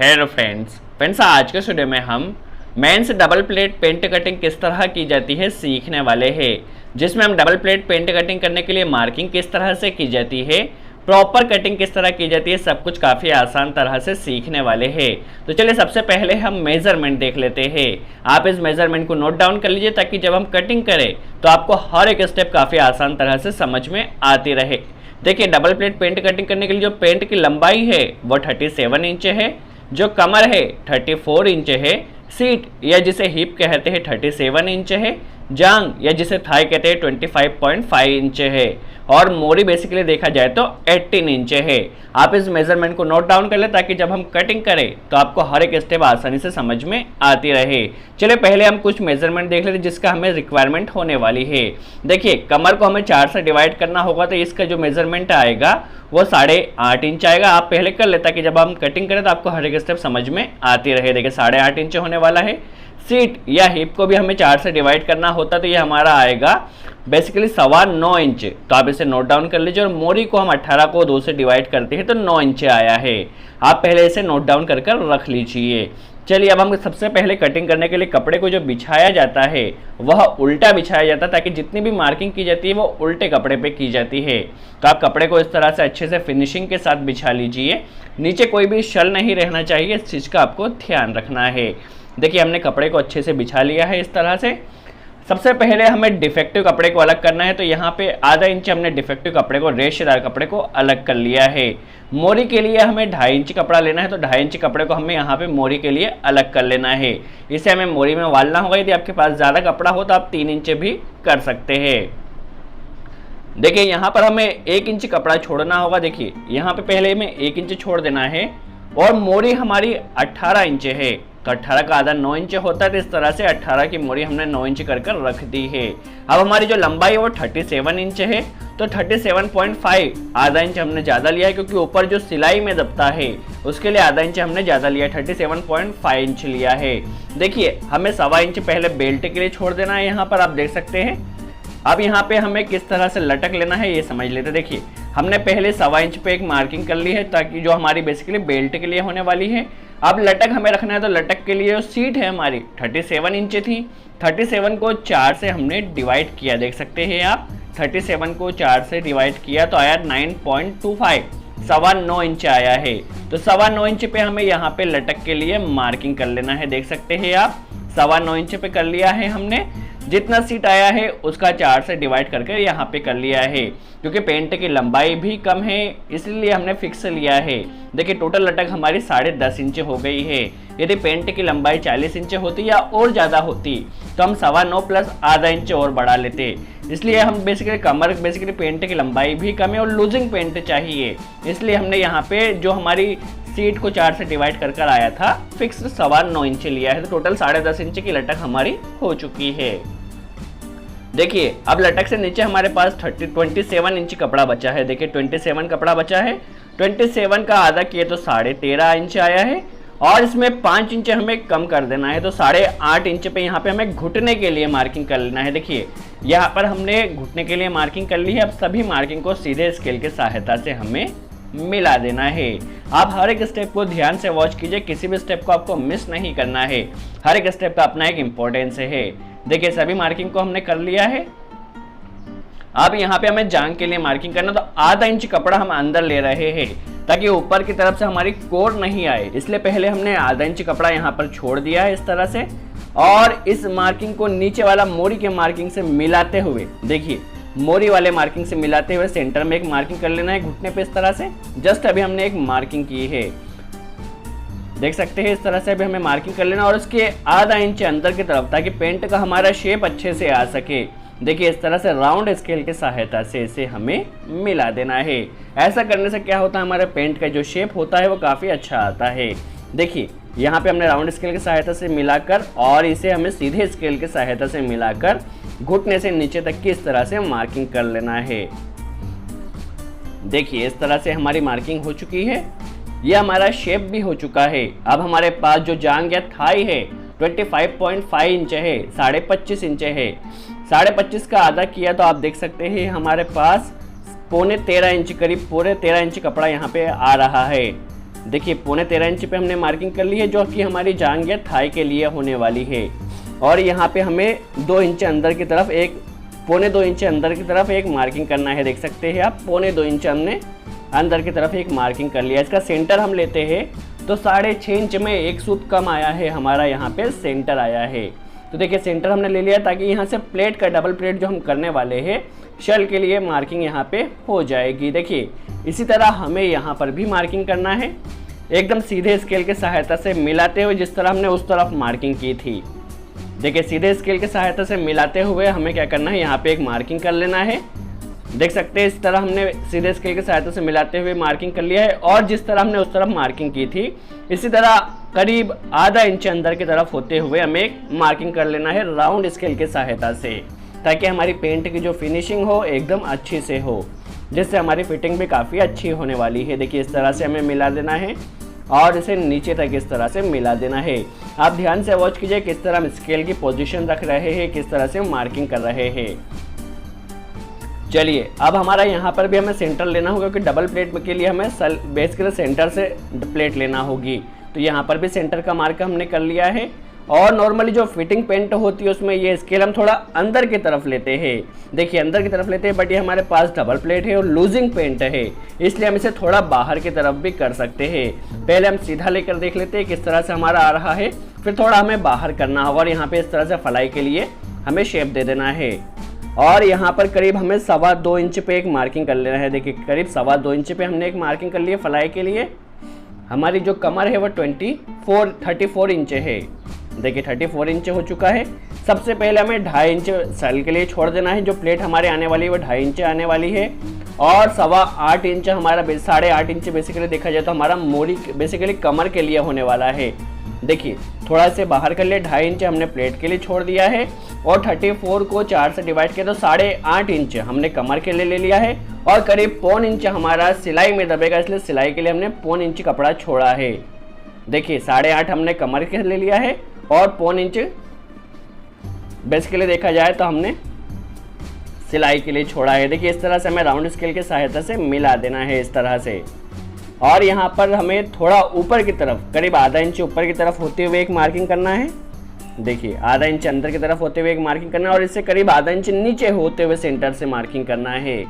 Hello friends आज के video में हम men's double plate pant cutting किस तरह की जाती है सीखने वाले हैं, जिसमें हम डबल प्लेट पेंट कटिंग करने के लिए मार्किंग किस तरह से की जाती है, प्रॉपर कटिंग किस तरह की जाती है, सब कुछ काफ़ी आसान तरह से सीखने वाले हैं। तो चलिए सबसे पहले हम मेजरमेंट देख लेते हैं। आप इस मेजरमेंट को नोट डाउन कर लीजिए ताकि जब हम कटिंग करें तो आपको हर एक स्टेप काफ़ी आसान तरह से समझ में आती रहे। देखिए डबल प्लेट पेंट कटिंग करने के लिए जो पेंट की लंबाई है वो 37 इंच है, जो कमर है 34 इंच है, सीट या जिसे हिप कहते हैं 37 इंच है, जांग या जिसे थाई कहते हैं 25.5 इंच है और मोरी बेसिकली देखा जाए तो 18 इंच है। आप इस मेजरमेंट को नोट डाउन कर ले ताकि जब हम कटिंग करें तो आपको हर एक स्टेप आसानी से समझ में आती रहे। चलिए पहले हम कुछ मेजरमेंट देख लेते हैं जिसका हमें रिक्वायरमेंट होने वाली है। देखिए कमर को हमें 4 से डिवाइड करना होगा तो इसका जो मेजरमेंट आएगा वो 8.5 इंच आएगा। आप पहले कर ले ताकि जब हम कटिंग करें तो आपको हर एक स्टेप समझ में आती रहे। देखिए 8.5 इंच होने वाला है। सीट या हिप को भी हमें 4 से डिवाइड करना होता तो ये हमारा आएगा बेसिकली 9.25 इंच। तो आप इसे नोट डाउन कर लीजिए। और मोरी को हम 18 को 2 से डिवाइड करते हैं तो 9 इंच आया है। आप पहले इसे नोट डाउन कर रख लीजिए। चलिए अब हम सबसे पहले कटिंग करने के लिए कपड़े को जो बिछाया जाता है वह उल्टा बिछाया जाता है ताकि जितनी भी मार्किंग की जाती है वो उल्टे कपड़े पे की जाती है। तो आप कपड़े को इस तरह से अच्छे से फिनिशिंग के साथ बिछा लीजिए। नीचे कोई भी शल नहीं रहना चाहिए, इस चीज़ का आपको ध्यान रखना है। देखिए हमने कपड़े को अच्छे से बिछा लिया है इस तरह से। सबसे पहले हमें डिफेक्टिव कपड़े को अलग करना है तो यहाँ पे आधा इंच हमने डिफेक्टिव कपड़े को, रेशेदार कपड़े को अलग कर लिया है। मोरी के लिए हमें 2.5 इंच कपड़ा लेना है तो 2.5 इंच कपड़े को हमें यहाँ पे मोरी के लिए अलग कर लेना है। इसे हमें मोरी में वालना होगा। यदि आपके पास ज़्यादा कपड़ा हो तो आप 3 इंच भी कर सकते हैं। देखिए यहाँ पर हमें 1 इंच कपड़ा छोड़ना होगा। देखिए यहाँ पे पहले हमें 1 इंच छोड़ देना है और मोरी हमारी 18 इंच है तो 18 का आधा 9 इंच होता है। तो इस तरह से 18 की मोरी हमने 9 इंच कर रख दी है। अब हमारी जो लंबाई है वो 37 इंच है तो 37.5 आधा इंच हमने ज़्यादा लिया है क्योंकि ऊपर जो सिलाई में दबता है उसके लिए आधा इंच हमने ज़्यादा लिया है, 37.5 इंच लिया है। देखिए हमें 1.25 इंच पहले बेल्ट के लिए छोड़ देना है। यहाँ पर आप देख सकते हैं। अब यहाँ पे हमें किस तरह से लटक लेना है ये समझ लेते। देखिए हमने पहले 1.25 इंच पे एक मार्किंग कर ली है ताकि जो हमारी बेसिकली बेल्ट के लिए होने वाली है। अब लटक हमें रखना है तो लटक के लिए जो सीट है हमारी 37 इंच थी। 37 को 4 से हमने डिवाइड किया, देख सकते हैं आप। 37 को 4 से डिवाइड किया तो आया 9.25, 9.25 इंच आया है। तो 9.25 इंच पे हमें यहाँ पे लटक के लिए मार्किंग कर लेना है, देख सकते हैं आप। 9.25 इंच पे कर लिया है हमने। जितना सीट आया है उसका 4 से डिवाइड करके यहाँ पे कर लिया है। क्योंकि पेंट की लंबाई भी कम है इसलिए हमने फिक्स लिया है। देखिए टोटल लटक हमारी 10.5 इंच हो गई है। यदि पेंट की लंबाई 40 इंच होती या और ज़्यादा होती तो हम 9.25 प्लस आधा इंच और बढ़ा लेते। इसलिए हम बेसिकली पेंट की लंबाई भी कम है और लूजिंग पेंट चाहिए, इसलिए हमने यहाँ पे जो हमारी सीट को 4 से डिवाइड कर आया था फिक्स 9.25 इंच लिया है। तो टोटल 10.5 इंच की लटक हमारी हो चुकी है। देखिए अब लटक से नीचे हमारे पास 27 इंच कपड़ा बचा है। देखिए 27 कपड़ा बचा है। 27 का आधा किए तो 13.5 इंच आया है और इसमें 5 इंच हमें कम कर देना है तो 8.5 इंच पे यहाँ पे हमें घुटने के लिए मार्किंग कर लेना है। देखिए यहाँ पर हमने घुटने के लिए मार्किंग कर ली है। अब सभी मार्किंग को सीधे स्केल की सहायता से हमें मिला देना है। आप हर एक स्टेप को ध्यान से वॉच कीजिए, किसी भी स्टेप को आपको मिस नहीं करना है। हर एक स्टेप का अपना एक इम्पोर्टेंस है। देखिए सभी मार्किंग को हमने कर लिया है। अब यहाँ पे हमें जांग के लिए मार्किंग करना तो आधा इंच कपड़ा हम अंदर ले रहे हैं ताकि ऊपर की तरफ से हमारी कोर नहीं आए, इसलिए पहले हमने आधा इंच कपड़ा यहाँ पर छोड़ दिया है इस तरह से। और इस मार्किंग को नीचे वाला मोरी के मार्किंग से मिलाते हुए, देखिए मोरी वाले मार्किंग से मिलाते हुए सेंटर में एक मार्किंग कर लेना है घुटने पे इस तरह से। जस्ट अभी हमने एक मार्किंग की है, देख सकते हैं। इस तरह से अभी हमें मार्किंग कर लेना और उसके आधा इंच अंदर की तरफ ताकि पेंट का हमारा शेप अच्छे से आ सके। देखिए इस तरह से राउंड स्केल की सहायता से इसे हमें मिला देना है। ऐसा करने से क्या होता है, हमारे पेंट का जो शेप होता है वो काफ़ी अच्छा आता है। देखिए यहाँ पे हमने राउंड स्केल की सहायता से मिलाकर और इसे हमें सीधे स्केल की सहायता से मिलाकर घुटने से नीचे तक की इस तरह से मार्किंग कर लेना है। देखिए इस तरह से हमारी मार्किंग हो चुकी है। यह हमारा शेप भी हो चुका है। अब हमारे पास जो जांग या थाई है 25.5 इंच है, 25.5 इंच है। 25.5 का आधा किया तो आप देख सकते हैं हमारे पास 13.25 इंच करीब, पूरे 13 इंच कपड़ा यहाँ पे आ रहा है। देखिए 13.5 इंच पे हमने मार्किंग कर ली है, जो कि हमारी जांघ या थाई के लिए होने वाली है। और यहाँ पे हमें 2 इंच अंदर की तरफ एक 2.25 इंच अंदर की तरफ एक मार्किंग करना है। देख सकते हैं आप 2.25 इंच हमने अंदर की तरफ एक मार्किंग कर लिया। इसका सेंटर हम लेते हैं तो 6.5 इंच में 1 सूत कम आया है, हमारा यहाँ पे सेंटर आया है। तो देखिए सेंटर हमने ले लिया ताकि यहाँ से प्लेट का डबल प्लेट जो हम करने वाले हैं शल के लिए मार्किंग यहाँ पे हो जाएगी। देखिए इसी तरह हमें यहाँ पर भी मार्किंग करना है, एकदम सीधे स्केल की सहायता से मिलाते हुए जिस तरह हमने उस तरफ मार्किंग की थी। देखिए सीधे स्केल की सहायता से मिलाते हुए हमें क्या करना है, यहाँ पे एक मार्किंग कर लेना है। देख सकते हैं इस तरह हमने सीधे स्केल की सहायता से मिलाते हुए मार्किंग कर लिया है। और जिस तरह हमने उस तरफ मार्किंग की थी इसी तरह करीब आधा इंच अंदर की तरफ होते हुए हमें एक मार्किंग कर लेना है राउंड स्केल की सहायता से, ताकि हमारी पेंट की जो फिनिशिंग हो एकदम अच्छी से हो, जिससे हमारी फिटिंग भी काफ़ी अच्छी होने वाली है। देखिए इस तरह से हमें मिला देना है और इसे नीचे तक इस तरह से मिला देना है। आप ध्यान से वॉच कीजिए किस तरह हम स्केल की पोजीशन रख रहे हैं, किस तरह से मार्किंग कर रहे हैं। चलिए अब हमारा यहाँ पर भी हमें सेंटर लेना होगा, क्योंकि डबल प्लेट के लिए हमें बेसिकली सेंटर से प्लेट लेना होगी। तो यहाँ पर भी सेंटर का मार्क हमने कर लिया है। और नॉर्मली जो फिटिंग पेंट होती है उसमें ये स्केल हम थोड़ा अंदर की तरफ लेते हैं। देखिए अंदर की तरफ लेते हैं, बट ये हमारे पास डबल प्लेट है और लूजिंग पेंट है, इसलिए हम इसे थोड़ा बाहर की तरफ भी कर सकते हैं। पहले हम सीधा लेकर देख लेते हैं किस तरह से हमारा आ रहा है, फिर थोड़ा हमें बाहर करना होगा और यहाँ पे इस तरह से फलाई के लिए हमें शेप दे देना है। और यहाँ पर करीब हमें 2.25 इंच पे एक मार्किंग कर लेना है। देखिए करीब 2.25 इंच पे हमने एक मार्किंग कर ली है फलाई के लिए। हमारी जो कमर है वो 34 इंच है। देखिए 34 इंच हो चुका है। सबसे पहले हमें 2.5 इंच सल के लिए छोड़ देना है। जो प्लेट हमारे आने वाली है वो 2.5 इंच आने वाली है। और 8.25 इंच हमारा 8.5 इंच बेसिकली देखा जाए तो हमारा मोरी बेसिकली कमर के लिए होने वाला है। देखिए थोड़ा से बाहर कर लिए, 2.5 इंच हमने प्लेट के लिए छोड़ दिया है और 34 को 4 से डिवाइड किया तो 8.5 इंच हमने कमर के लिए ले लिया है। और करीब 0.25 इंच हमारा सिलाई में दबेगा, इसलिए सिलाई के लिए हमने 0.25 इंच कपड़ा छोड़ा है। देखिए 8.5 हमने कमर के ले लिया है और 0.25 इंच बेसिकली देखा जाए तो हमने सिलाई के लिए छोड़ा है। देखिए इस तरह से हमें राउंड स्केल की सहायता से मिला देना है इस तरह से। और यहाँ पर हमें थोड़ा ऊपर की तरफ करीब आधा इंच ऊपर की तरफ होते हुए एक मार्किंग करना है। देखिए आधा इंच अंदर की तरफ होते हुए एक मार्किंग करना है और इससे करीब आधा इंच नीचे होते हुए सेंटर से मार्किंग करना है।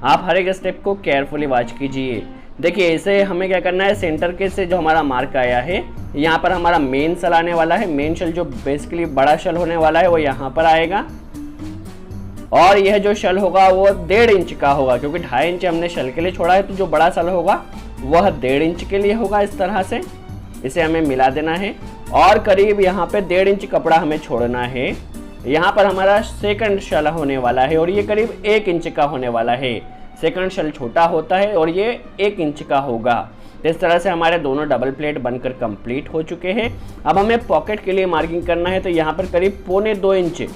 आप हर एक स्टेप को केयरफुली वॉच कीजिए। देखिए इसे हमें क्या करना है, सेंटर के से जो हमारा मार्क आया है यहाँ पर हमारा मेन सल आने वाला है। मेन शल जो बेसिकली बड़ा शल होने वाला है वो यहाँ पर आएगा और यह जो शल होगा वो 1.5 इंच का होगा, क्योंकि 2.5 इंच हमने शल के लिए छोड़ा है। तो जो बड़ा सल होगा वह 1.5 इंच के लिए होगा। इस तरह से इसे हमें मिला देना है और करीब यहाँ पे 1.5 इंच कपड़ा हमें छोड़ना है। यहाँ पर हमारा सेकंड शल होने वाला है और ये करीब 1 इंच का होने वाला है। सेकंड शल छोटा होता है और ये 1 इंच का होगा। इस तरह से हमारे दोनों डबल प्लेट बनकर कंप्लीट हो चुके हैं। अब हमें पॉकेट के लिए मार्किंग करना है, तो यहाँ पर करीब 2.25 इंच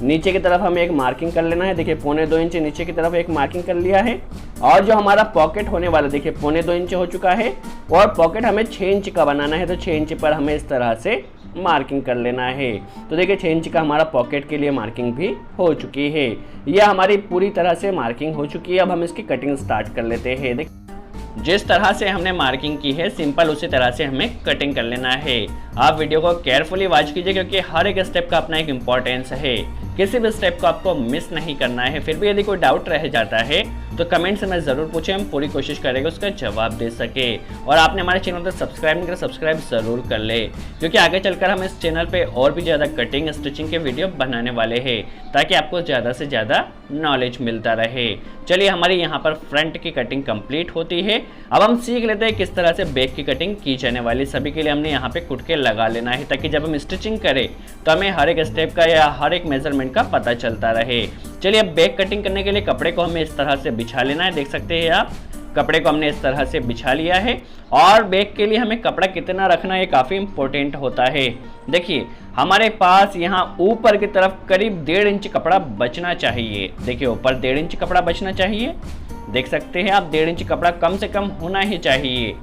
नीचे की तरफ हमें एक मार्किंग कर लेना है। देखिए 2.25 इंच नीचे की तरफ एक मार्किंग कर लिया है। और जो हमारा पॉकेट होने वाला देखिए 2.25 इंच हो चुका है और पॉकेट हमें 6 इंच का बनाना है। तो 6 इंच पर हमें इस तरह से मार्किंग कर लेना है। तो देखिए 6 इंच का हमारा पॉकेट के लिए मार्किंग भी हो चुकी है। यह हमारी पूरी तरह से मार्किंग हो चुकी है। अब हम इसकी कटिंग स्टार्ट कर लेते हैं। देखिए जिस तरह से हमने मार्किंग की है सिंपल उसी तरह से हमें कटिंग कर लेना है। आप वीडियो को केयरफुली वॉच कीजिए, क्योंकि हर एक स्टेप का अपना एक इम्पोर्टेंस है। किसी भी स्टेप को आपको मिस नहीं करना है। फिर भी यदि कोई डाउट रह जाता है तो कमेंट से मैं ज़रूर पूछें, हम पूरी कोशिश करेंगे उसका जवाब दे सके। और आपने हमारे चैनल पर सब्सक्राइब नहीं करा, सब्सक्राइब ज़रूर कर ले, क्योंकि आगे चलकर हम इस चैनल पे और भी ज़्यादा कटिंग स्टिचिंग के वीडियो बनाने वाले हैं, ताकि आपको ज़्यादा से ज़्यादा नॉलेज मिलता रहे। चलिए हमारी यहाँ पर फ्रंट की कटिंग कंप्लीट होती है। अब हम सीख लेते हैं किस तरह से बैक की कटिंग की जाने वाली। सभी के लिए हमने यहाँ पे कुटके लगा लेना है, ताकि जब हम स्टिचिंग करें तो हमें हर एक स्टेप का या हर एक मेजरमेंट का पता चलता रहे। चलिए अब बैक कटिंग करने के लिए कपड़े को हमें इस तरह से बिछा लेना है। देख सकते हैं आप, कपड़े को हमने इस तरह से बिछा लिया है। और बैक के लिए हमें कपड़ा कितना रखना है काफ़ी इंपॉर्टेंट होता है। देखिए हमारे पास यहाँ ऊपर की तरफ करीब 1.5 इंच कपड़ा बचना चाहिए। देखिए ऊपर 1.5 इंच कपड़ा बचना चाहिए। देख सकते हैं आप, 1.5 इंच कपड़ा कम से कम होना ही चाहिए।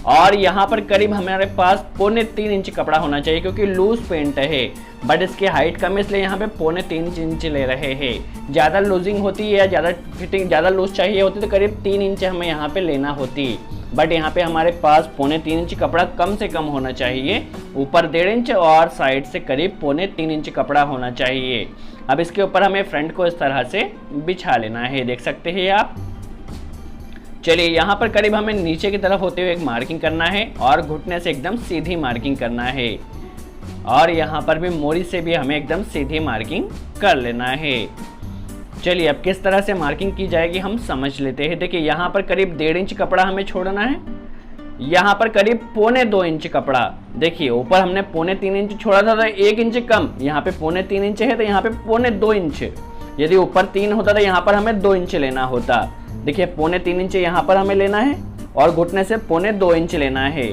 और यहाँ पर करीब हमारे पास 3.25 इंच कपड़ा होना चाहिए, क्योंकि लूज पेंट है। बट इसकी हाइट कम है, इसलिए यहाँ पे 3.25 इंच ले रहे हैं। ज़्यादा लूजिंग होती है या ज़्यादा फिटिंग ज़्यादा लूज चाहिए होती तो करीब 3 इंच हमें यहाँ पे लेना होती। बट यहाँ पे हमारे पास 3.25 इंच कपड़ा कम से कम होना चाहिए, ऊपर 1.5 इंच और साइड से करीब 3.25 इंच कपड़ा होना चाहिए। अब इसके ऊपर हमें फ्रंट को इस तरह से बिछा लेना है, देख सकते हैं आप। चलिए यहाँ पर करीब हमें नीचे की तरफ होते हुए एक मार्किंग करना है और घुटने से एकदम सीधी मार्किंग करना है, और यहाँ पर भी मोरी से भी हमें एकदम सीधी मार्किंग कर लेना है। चलिए अब किस तरह से मार्किंग की जाएगी हम समझ लेते हैं। देखिए यहाँ पर करीब 1.5 इंच कपड़ा हमें छोड़ना है, यहाँ पर करीब 2.25 इंच कपड़ा। देखिए ऊपर हमने 3.25 इंच छोड़ा था तो 1 इंच कम, यहाँ पे 3.25 इंच है तो यहाँ पे 2.25 इंच। यदि ऊपर 3 होता तो यहाँ पर हमें 2 इंच लेना होता। देखिए 3.25 इंच यहाँ पर हमें लेना है और घुटने से 2.25 इंच लेना है।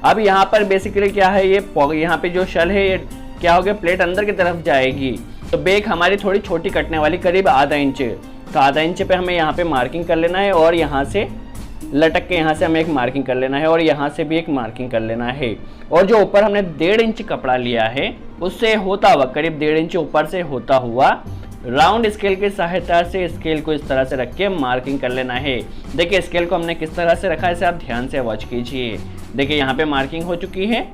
अब यहाँ पर बेसिकली क्या है, ये यहाँ पे जो शल है ये क्या हो गया, प्लेट अंदर की तरफ जाएगी, तो बेक हमारी थोड़ी छोटी कटने वाली, करीब ½ इंच। तो ½ इंच पे हमें यहाँ पे मार्किंग कर लेना है और यहाँ से लटक के यहाँ से हमें एक मार्किंग कर लेना है और यहाँ से भी एक मार्किंग कर लेना है। और जो ऊपर हमने 1.5 इंच कपड़ा लिया है उससे होता हुआ करीब 1.5 इंच ऊपर से होता हुआ राउंड स्केल की सहायता से स्केल को इस तरह से रख के मार्किंग कर लेना है। देखिए स्केल को हमने किस तरह से रखा है, इसे आप ध्यान से वॉच कीजिए। देखिए यहाँ पे मार्किंग हो चुकी है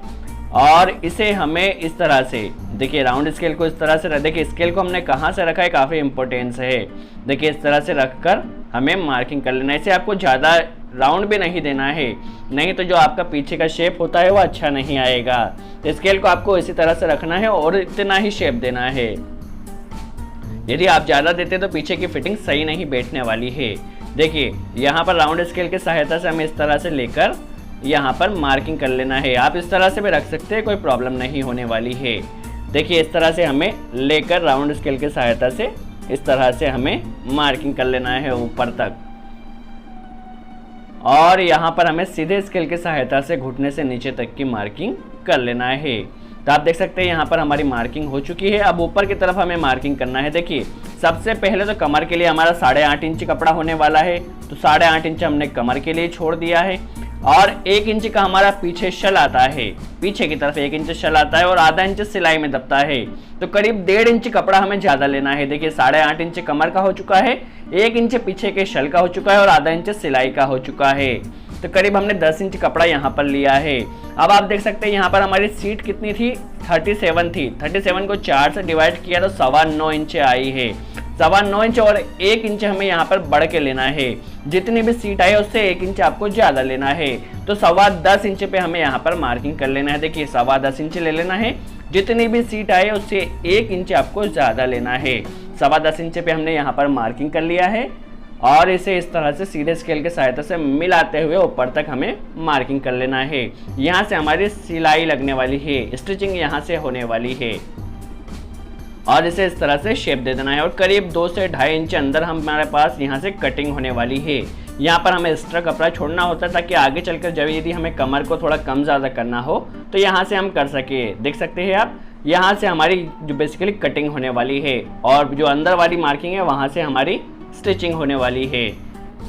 और इसे हमें इस तरह से, देखिए राउंड स्केल को इस तरह से रख, देखिए स्केल को हमने कहाँ से रखा है, काफ़ी इंपॉर्टेंस है। देखिए इस तरह से रखकर हमें मार्किंग कर लेना है। इसे आपको ज़्यादा राउंड भी नहीं देना है, नहीं तो जो आपका पीछे का शेप होता है वो अच्छा नहीं आएगा। तो स्केल को आपको इसी तरह से रखना है और इतना ही शेप देना है। यदि आप ज़्यादा देते तो पीछे की फिटिंग सही नहीं बैठने वाली है। देखिए यहाँ पर राउंड स्केल की सहायता से हमें इस तरह से लेकर यहाँ पर मार्किंग कर लेना है। आप इस तरह से भी रख सकते हैं, कोई प्रॉब्लम नहीं होने वाली है। देखिए इस तरह से हमें लेकर राउंड स्केल की सहायता से इस तरह से हमें मार्किंग कर लेना है ऊपर तक, और यहाँ पर हमें सीधे स्केल की सहायता से घुटने से नीचे तक की मार्किंग कर लेना है। तो आप देख सकते हैं यहाँ पर हमारी मार्किंग हो चुकी है। अब ऊपर की तरफ हमें मार्किंग करना है। देखिए सबसे पहले तो कमर के लिए हमारा 8.5 इंच कपड़ा होने वाला है, तो 8.5 इंच हमने कमर के लिए छोड़ दिया है और 1 इंच का हमारा पीछे शल आता है, पीछे की तरफ 1 इंच शल आता है और ½ इंच सिलाई में दबता है, तो करीब 1.5 इंच कपड़ा हमें ज़्यादा लेना है। देखिए 8.5 इंच कमर का हो चुका है, 1 इंच पीछे के शल का हो चुका है और ½ इंच सिलाई का हो चुका है, तो करीब हमने 10 इंच कपड़ा यहाँ पर लिया है। अब आप देख सकते हैं यहाँ पर हमारी सीट कितनी थी, 37 थी। 37 को 4 से डिवाइड किया तो 9.25 इंच आई है। 9.25 इंच और 1 इंच हमें यहाँ पर बढ़ के लेना है। जितनी भी सीट आई उससे 1 इंच आपको ज़्यादा लेना है, तो 10.25 इंच पे हमें यहाँ पर मार्किंग कर लेना है। देखिए 10.25 इंच ले लेना है, जितनी भी सीट आए उससे 1 इंच आपको ज़्यादा लेना है। 10.25 इंच पे हमने यहाँ पर मार्किंग कर लिया है और इसे इस तरह से सीधे स्केल के सहायता से मिलाते हुए ऊपर तक हमें मार्किंग कर लेना है। यहाँ से हमारी सिलाई लगने वाली है, स्टिचिंग यहाँ से होने वाली है और इसे इस तरह से शेप दे देना है और करीब 2 से 2.5 इंच अंदर हमारे पास यहाँ से कटिंग होने वाली है। यहाँ पर हमें एक्स्ट्रा कपड़ा छोड़ना होता है ताकि आगे चलकर जब यदि हमें कमर को थोड़ा कम ज़्यादा करना हो तो यहाँ से हम कर सके। देख सकते हैं आप, यहाँ से हमारी जो बेसिकली कटिंग होने वाली है और जो अंदर वाली मार्किंग है वहाँ से हमारी स्टिचिंग होने वाली है।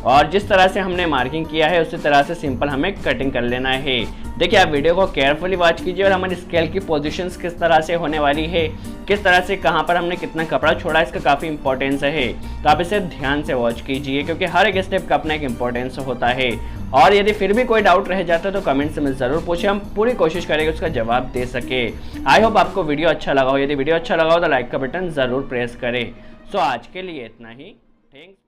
और जिस तरह से हमने मार्किंग किया है उसी तरह से सिंपल हमें कटिंग कर लेना है। देखिए आप वीडियो को केयरफुली वॉच कीजिए और हमारी स्केल की पोजीशंस किस तरह से होने वाली है, किस तरह से कहाँ पर हमने कितना कपड़ा छोड़ा, इसका काफ़ी इंपॉर्टेंस है। तो आप इसे ध्यान से वॉच कीजिए क्योंकि हर एक स्टेप का अपना एक इंपॉर्टेंस होता है। और यदि फिर भी कोई डाउट रह जाता है तो कमेंट्स में ज़रूर पूछें, हम पूरी कोशिश करेंगे उसका जवाब दे सके। आई होप आपको वीडियो अच्छा लगा हो। यदि वीडियो अच्छा लगा हो तो लाइक का बटन ज़रूर प्रेस करें। सो आज के लिए इतना ही। थैंक्स।